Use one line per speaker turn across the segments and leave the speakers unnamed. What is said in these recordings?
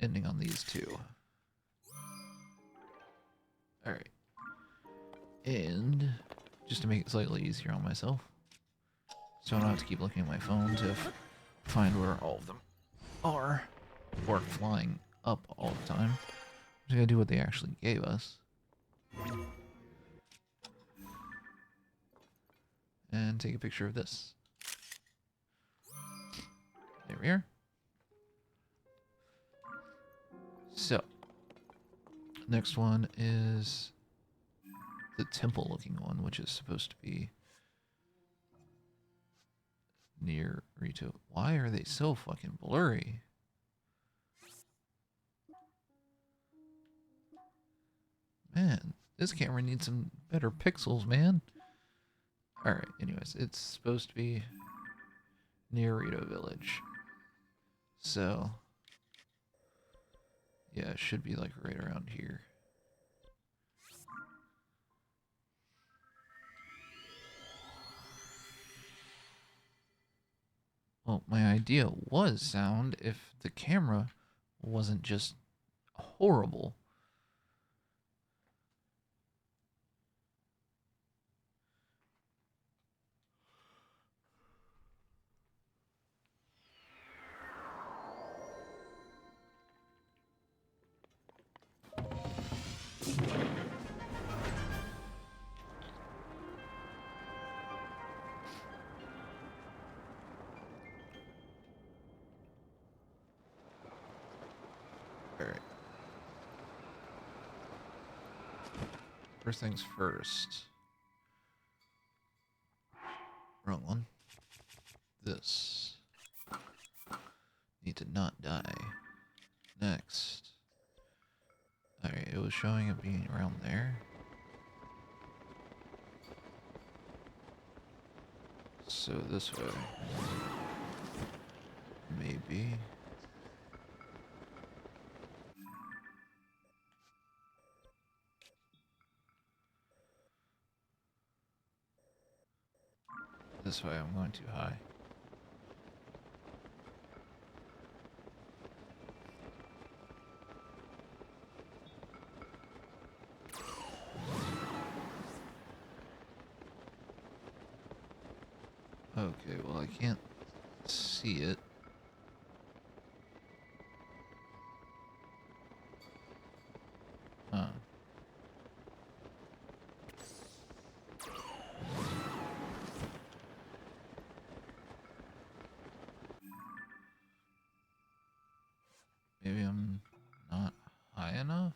ending on these two. Alright. And just to make it slightly easier on myself, so I don't have to keep looking at my phone to find where all of them are, or flying up all the time. I'm just gonna do what they actually gave us. And take a picture of this. There we are. So, next one is the temple looking one, which is supposed to be near Rito. Why are they so fucking blurry? Man, this camera needs some better pixels, man. Alright, anyways, it's supposed to be near Rito Village. So, yeah, it should be like right around here. Well, my idea was sound if the camera wasn't just horrible. Alright. First things first. Wrong one. This. Need to not die. Next. Alright, it was showing it being around there. So this way. Maybe. This way, I'm going too high. Okay, well I can't see it. Huh. Maybe I'm not high enough?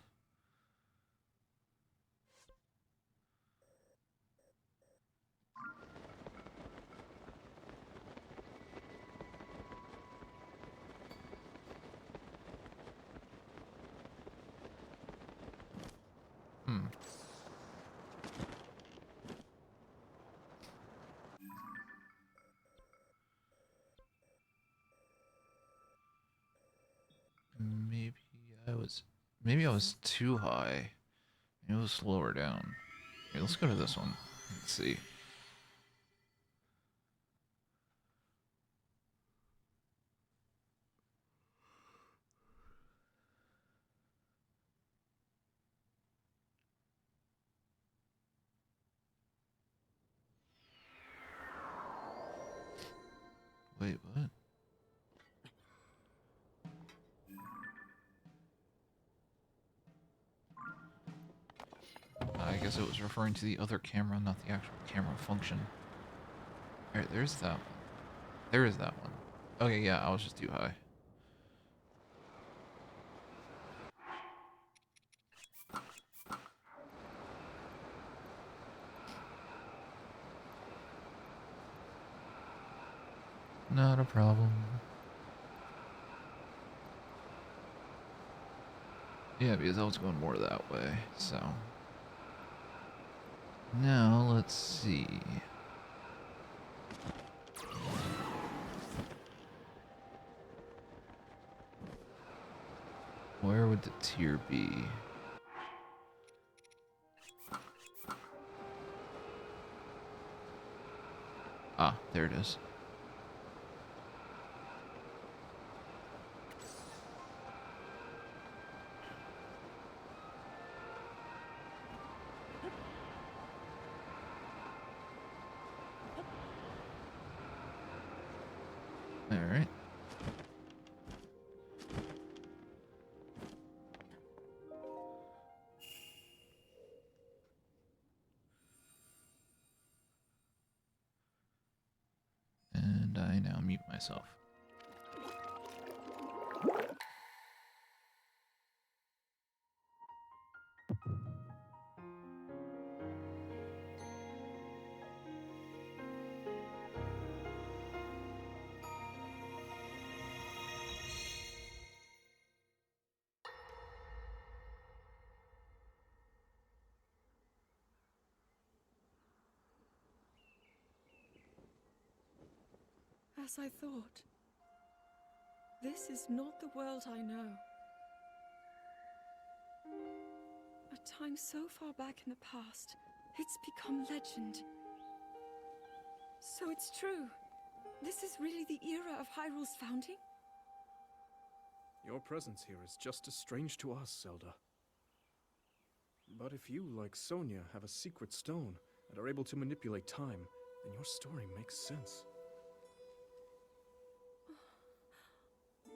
Hmm. Maybe I was... Maybe I was too high. Maybe it was lower down. Okay, let's go to this one. Let's see. Wait, what? I guess it was referring to the other camera, not the actual camera function. Alright, there's that one. There is that one. Okay, yeah, I was just too high. Not a problem. Yeah, because I was going more that way, so. Now, let's see. Where would the tier be? Ah, there it is. Alright. And I now mute myself.
As I thought. This is not the world I know. A time so far back in the past, it's become legend. So it's true. This is really the era of Hyrule's founding?
Your presence here is just as strange to us, Zelda. But if you, like Sonia, have a secret stone and are able to manipulate time, then your story makes sense.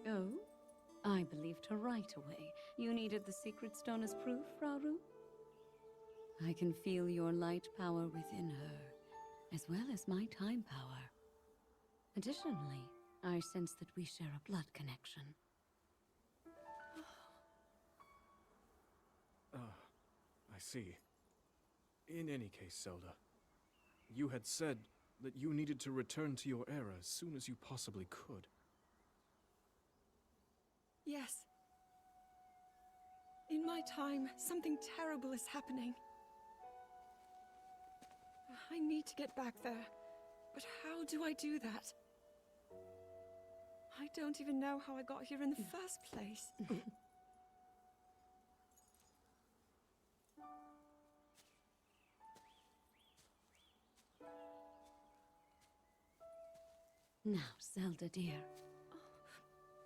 Oh? I believed her right away. You needed the secret stone as proof, Rauru? I can feel your light power within her, as well as my time power. Additionally, I sense that we share a blood connection.
I see. In any case, Zelda, you had said that you needed to return to your era as soon as you possibly could.
Yes. In my time, something terrible is happening. I need to get back there. But how do I do that? I don't even know how I got here in the first place.
Now, Zelda dear,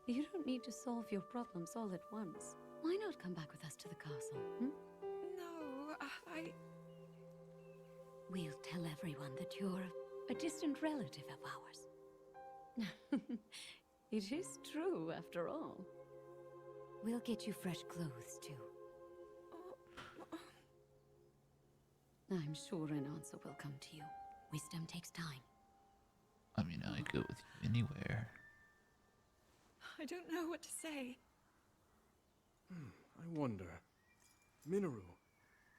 you don't need to solve your problems all at once. Why not come back with us to the castle,
No,
We'll tell everyone that you're a distant relative of ours. It is true, after all. We'll get you fresh clothes, too. I'm sure an answer will come to you. Wisdom takes time.
I mean, I go with you anywhere.
I don't know what to say.
I wonder. Minoru,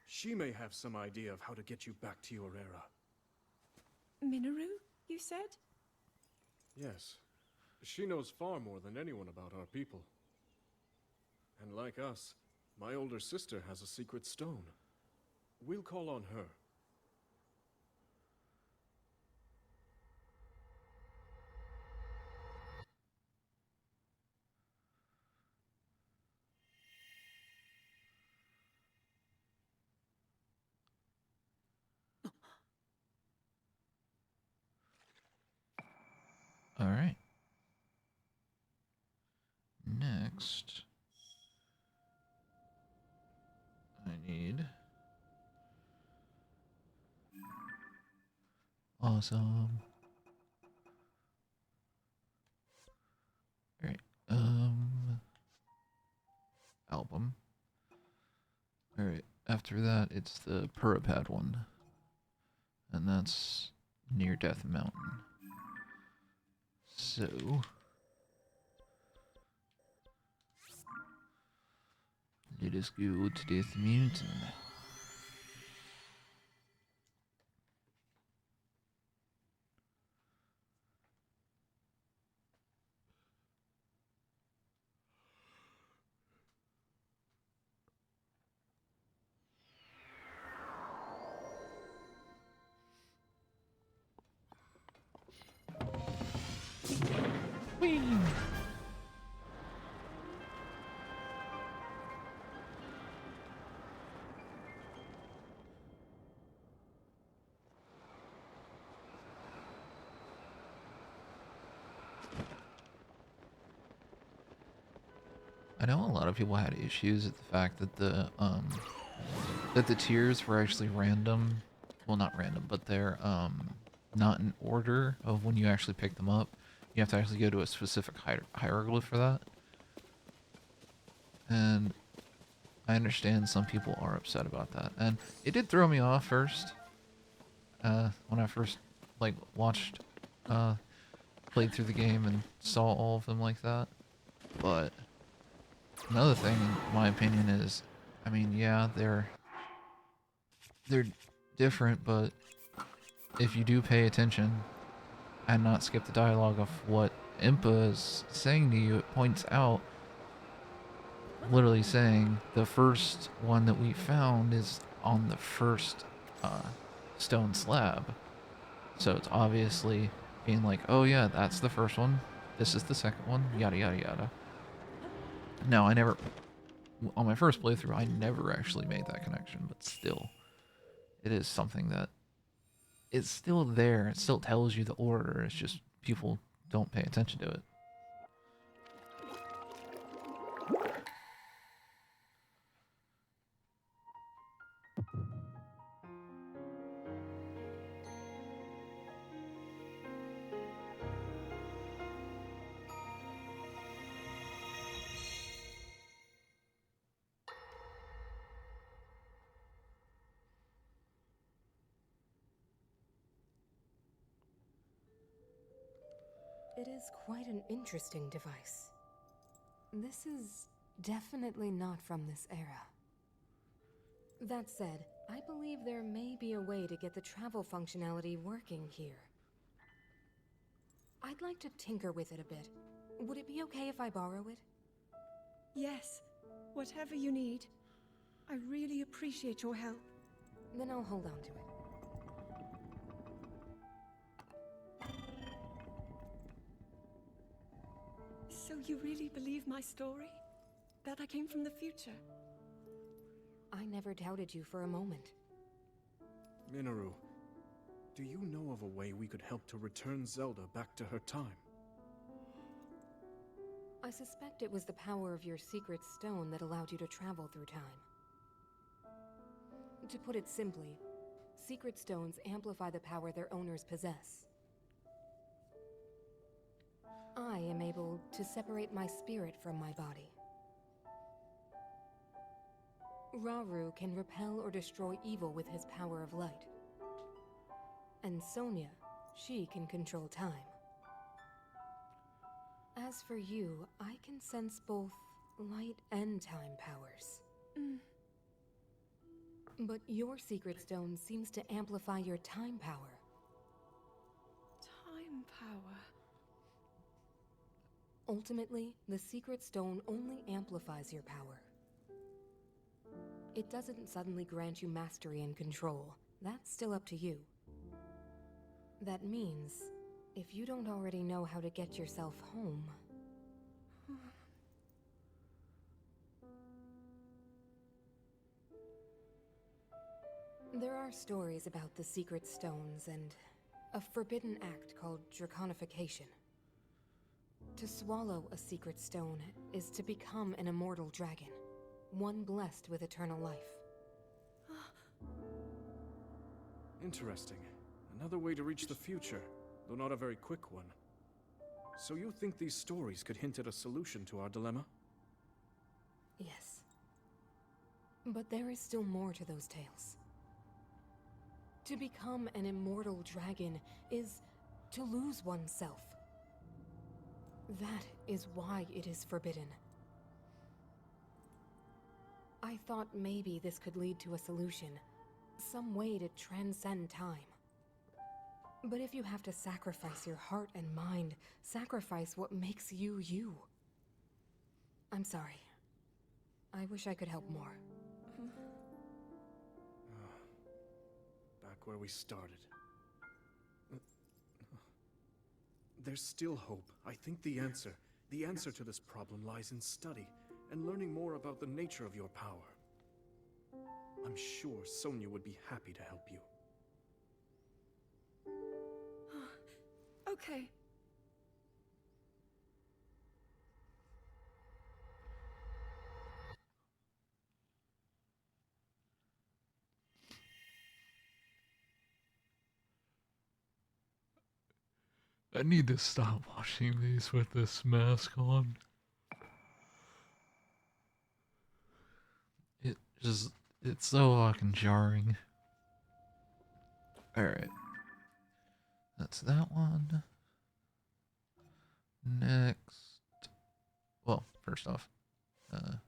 she may have some idea of how to get you back to your era.
Minoru, you said?
Yes. She knows far more than anyone about our people. And like us, my older sister has a secret stone. We'll call on her.
Alright. Next, I need... Awesome. Alright, album. Alright, after that, it's the Purapad one. And that's near Death Mountain. So... let us go to Death Mountain. Whee! I know a lot of people had issues with the fact that the tiers were actually random. Well, not random, but they're not in order of when you actually pick them up. You have to actually go to a specific hieroglyph for that. And I understand some people are upset about that. And it did throw me off first. When I first, like, watched, played through the game and saw all of them like that. But another thing, in my opinion, is, I mean, yeah, they're different, but if you do pay attention and not skip the dialogue of what Impa is saying to you, it points out, literally saying, the first one that we found is on the first stone slab. So it's obviously being like, oh yeah, that's the first one, this is the second one, yada yada yada. Now, I never, on my first playthrough, I never actually made that connection, but still, it is something that it's still there. It still tells you the order. It's just people don't pay attention to it.
It is quite an interesting device. This is definitely not from this era. That said, I believe there may be a way to get the travel functionality working here. I'd like to tinker with it a bit. Would it be okay if I borrow it?
Yes, whatever you need. I really appreciate your help.
Then I'll hold on to it.
So you really believe my story? That I came from the future?
I never doubted you for a moment.
Minoru, do you know of a way we could help to return Zelda back to her time?
I suspect it was the power of your secret stone that allowed you to travel through time. To put it simply, secret stones amplify the power their owners possess. I am able to separate my spirit from my body. Rauru can repel or destroy evil with his power of light. And Sonia, she can control time. As for you, I can sense both light and time powers. But your secret stone seems to amplify your time power.
Time power.
Ultimately, the secret stone only amplifies your power. It doesn't suddenly grant you mastery and control. That's still up to you. That means, if you don't already know how to get yourself home... There are stories about the secret stones and a forbidden act called draconification. To swallow a secret stone is to become an immortal dragon, one blessed with eternal life.
Interesting. Another way to reach the future, though not a very quick one. So you think these stories could hint at a solution to our dilemma?
Yes. But there is still more to those tales. To become an immortal dragon is to lose oneself. That is why it is forbidden. I thought maybe this could lead to a solution, some way to transcend time. But if you have to sacrifice your heart and mind, sacrifice what makes you you. I'm sorry. I wish I could help more.
Back where we started. There's still hope. I think the answer to this problem lies in study and learning more about the nature of your power. I'm sure Sonia would be happy to help you.
Okay.
I need to stop watching these with this mask on. It just, it's so fucking jarring. Alright. That's that one. Next. Well, first off. The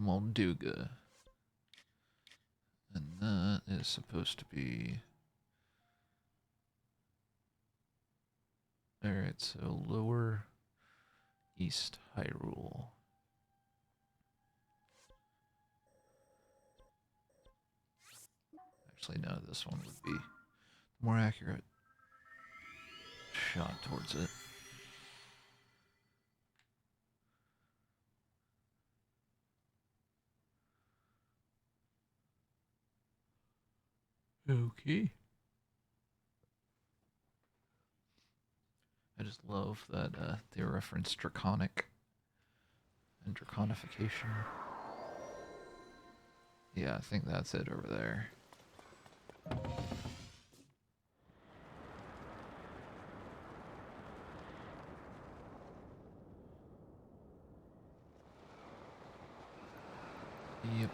Molduga. And that is supposed to be... Alright, so lower East Hyrule. Actually, no, this one would be more accurate shot towards it. Okay. I just love that they reference draconic and draconification. Yeah, I think that's it over there. Yep.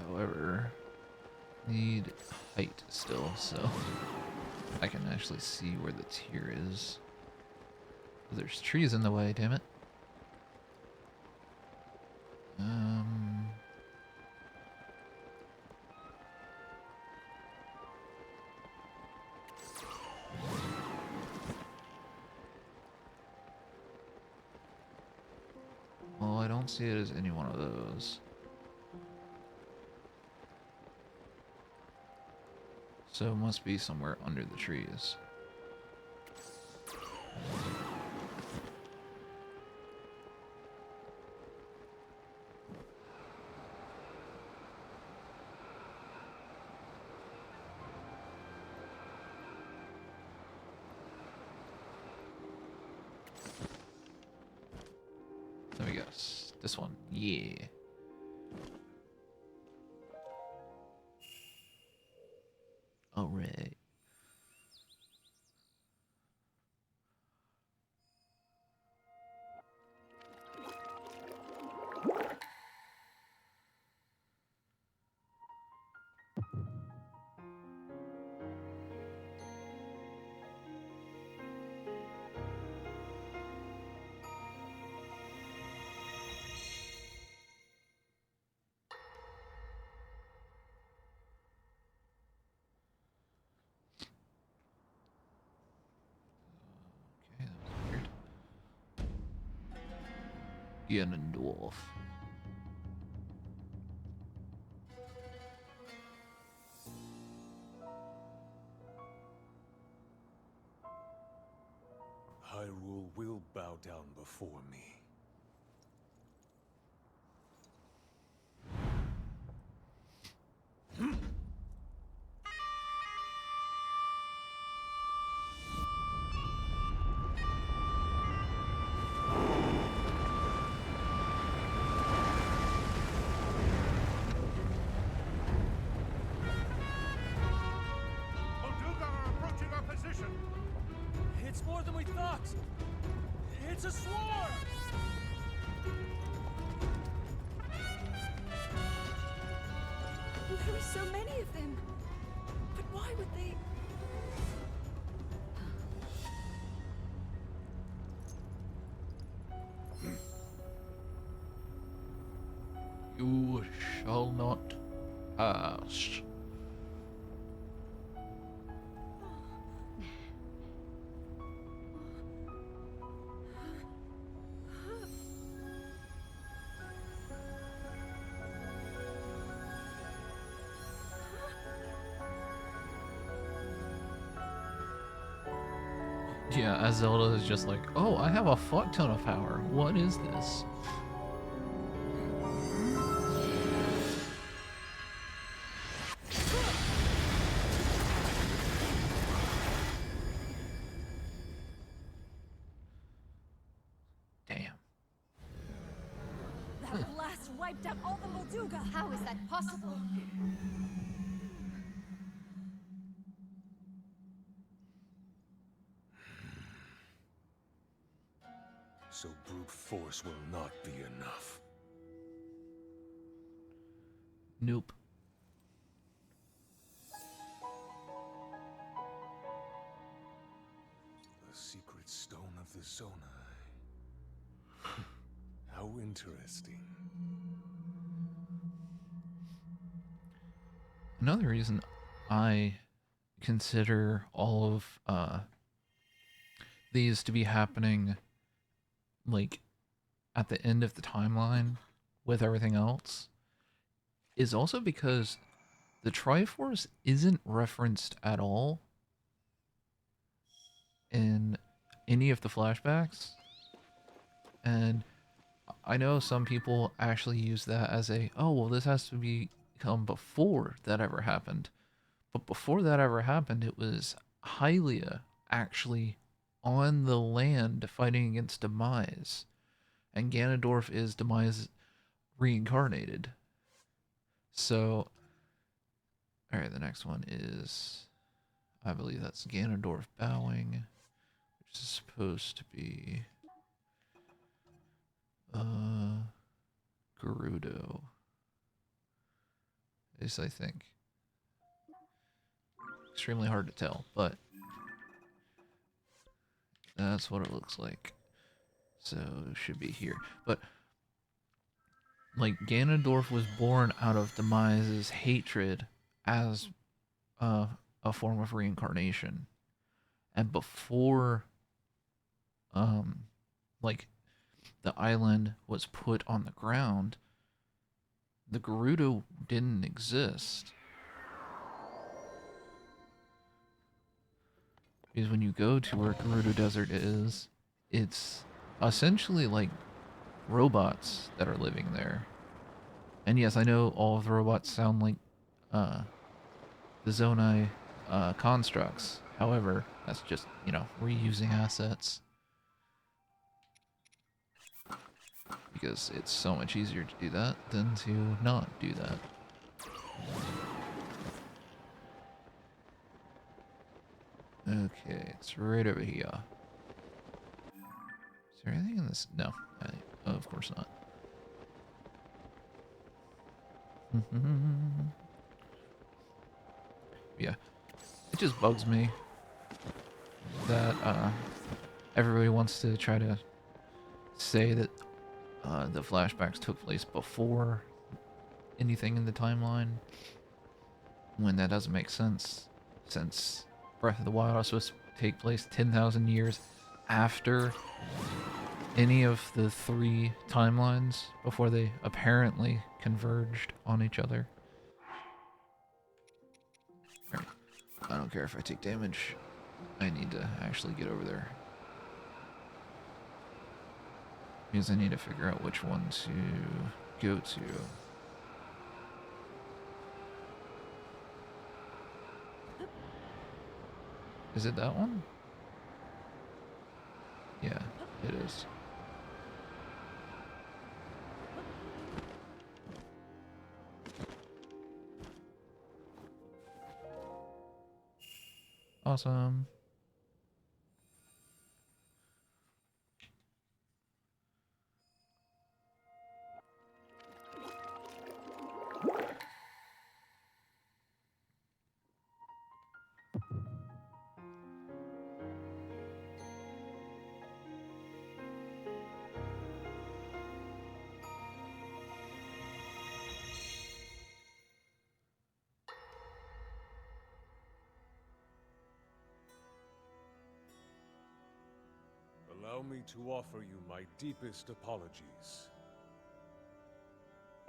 However, need height still, so I can actually see where the tier is. There's trees in the way, damn it. Well, I don't see it as any one of those. So it must be somewhere under the trees. Let me guess. This one. Yeah. All right. Okay, that was weird. Ganondorf.
Hyrule will bow down before me.
Molduga are approaching our position!
It's more than we thought! It's a swarm!
There are so many of them. But why would they?
You shall not pass. Yeah, as Zelda is just like, oh, I have a fuck ton of power. What is this?
wiped out all the Molduga.
How is that possible?
So brute force will not be enough.
Nope.
The secret stone of the Zonai. How interesting.
Another reason I consider all of these to be happening like at the end of the timeline with everything else is also because the Triforce isn't referenced at all in any of the flashbacks. And I know some people actually use that as a, oh, well, this has to become before that ever happened. But before that ever happened, it was Hylia actually on the land fighting against Demise. And Ganondorf is Demise reincarnated. So, alright, the next one is, I believe that's Ganondorf bowing, which is supposed to be Gerudo. Is, I think. Extremely hard to tell, but that's what it looks like. So it should be here. But like Ganondorf was born out of Demise's hatred as a form of reincarnation. And before like the island was put on the ground, the Gerudo didn't exist. Because when you go to where Gerudo Desert is, it's essentially like robots that are living there. And yes, I know all of the robots sound like the Zonai constructs. However, that's just, you know, reusing assets. Because it's so much easier to do that than to not do that. Okay, it's right over here. Is there anything in this? No. Oh, of course not. Yeah. It just bugs me that everybody wants to try to say that the flashbacks took place before anything in the timeline, when that doesn't make sense, since Breath of the Wild was supposed to take place 10,000 years after any of the 3 timelines before they apparently converged on each other. Alright, I don't care if I take damage, I need to actually get over there. Because I need to figure out which one to go to. Is it that one? Yeah, it is. Awesome.
Allow me to offer you my deepest apologies.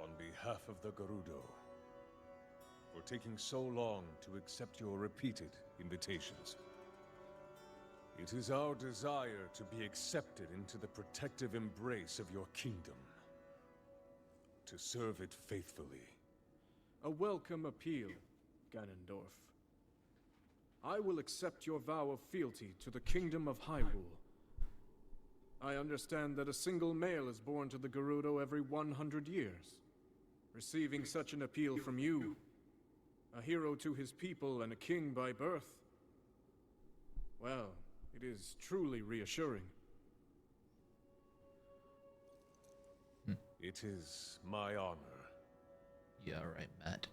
On behalf of the Gerudo, for taking so long to accept your repeated invitations. It is our desire to be accepted into the protective embrace of your kingdom. To serve it faithfully.
A welcome appeal, Ganondorf. I will accept your vow of fealty to the Kingdom of Hyrule. I understand that a single male is born to the Gerudo every 100 years. Receiving such an appeal from you, a hero to his people and a king by birth, well, it is truly reassuring.
It is my honor.
Yeah, right, Matt.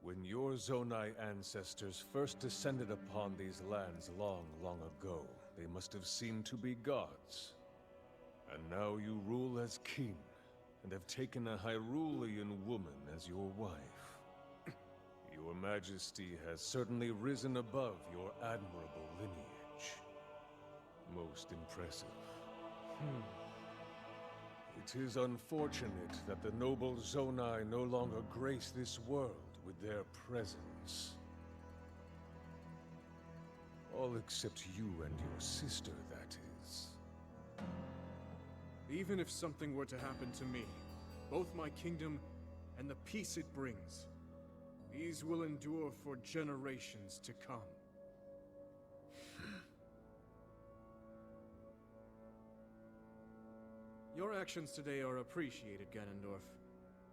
When your Zonai ancestors first descended upon these lands long, long ago, they must have seemed to be gods. And now you rule as king, and have taken a Hyrulean woman as your wife. Your Majesty has certainly risen above your admirable lineage. Most impressive. It is unfortunate that the noble Zonai no longer grace this world with their presence. All except you and your sister, that is.
Even if something were to happen to me, both my kingdom and the peace it brings, these will endure for generations to come. Your actions today are appreciated, Ganondorf.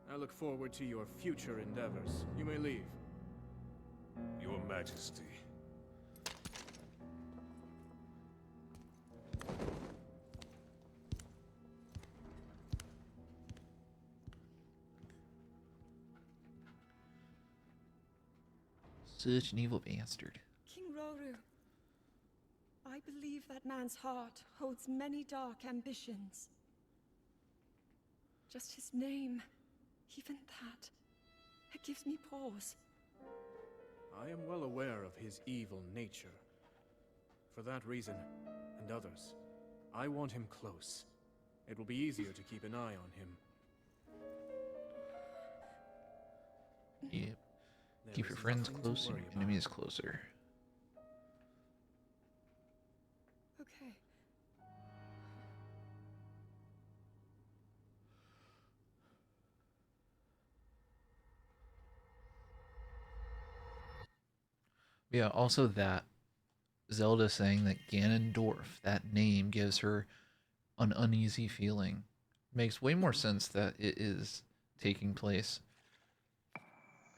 I look forward to your future endeavors. You may leave.
Your Majesty.
Such an evil bastard.
King Roru, I believe that man's heart holds many dark ambitions. Just his name, even that, it gives me pause.
I am well aware of his evil nature. For that reason, and others, I want him close. It will be easier to keep an eye on him.
Yep.
There
Keep
is
your friends
nothing to
close and
worry
your
about.
enemies closer.
Okay.
Yeah, also that Zelda saying that Ganondorf, that name gives her an uneasy feeling. Makes way more sense that it is taking place,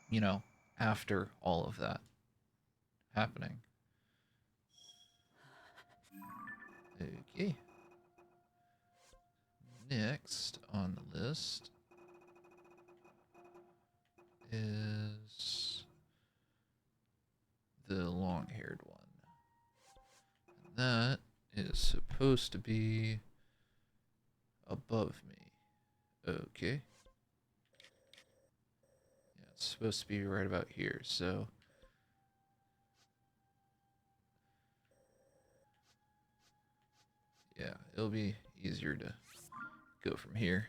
you know, after all of that happening. Okay. Next on the list is the long-haired one. That is supposed to be above me. Okay. Yeah, it's supposed to be right about here, so... yeah, it'll be easier to go from here.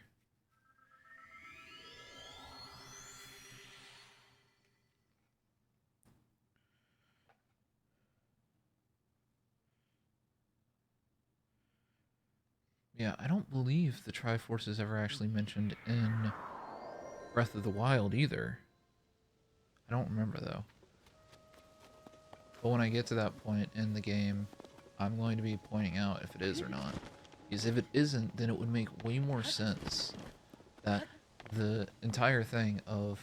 Yeah, I don't believe the Triforce is ever actually mentioned in Breath of the Wild either. I don't remember though. But when I get to that point in the game, I'm going to be pointing out if it is or not. Because if it isn't, then it would make way more sense that the entire thing of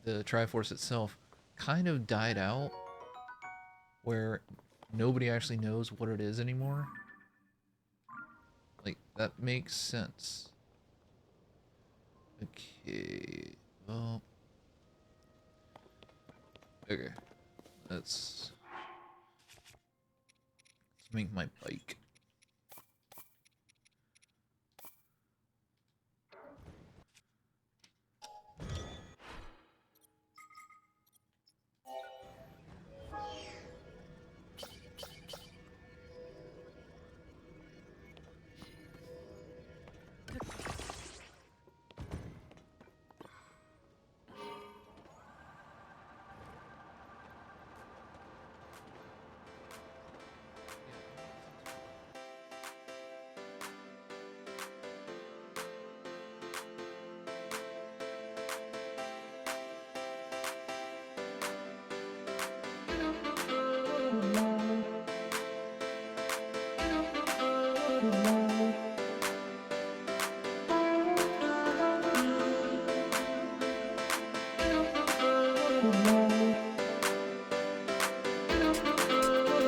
the Triforce itself kind of died out, where nobody actually knows what it is anymore. Like, that makes sense. Okay, well... okay, let's make my bike.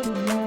Thank you.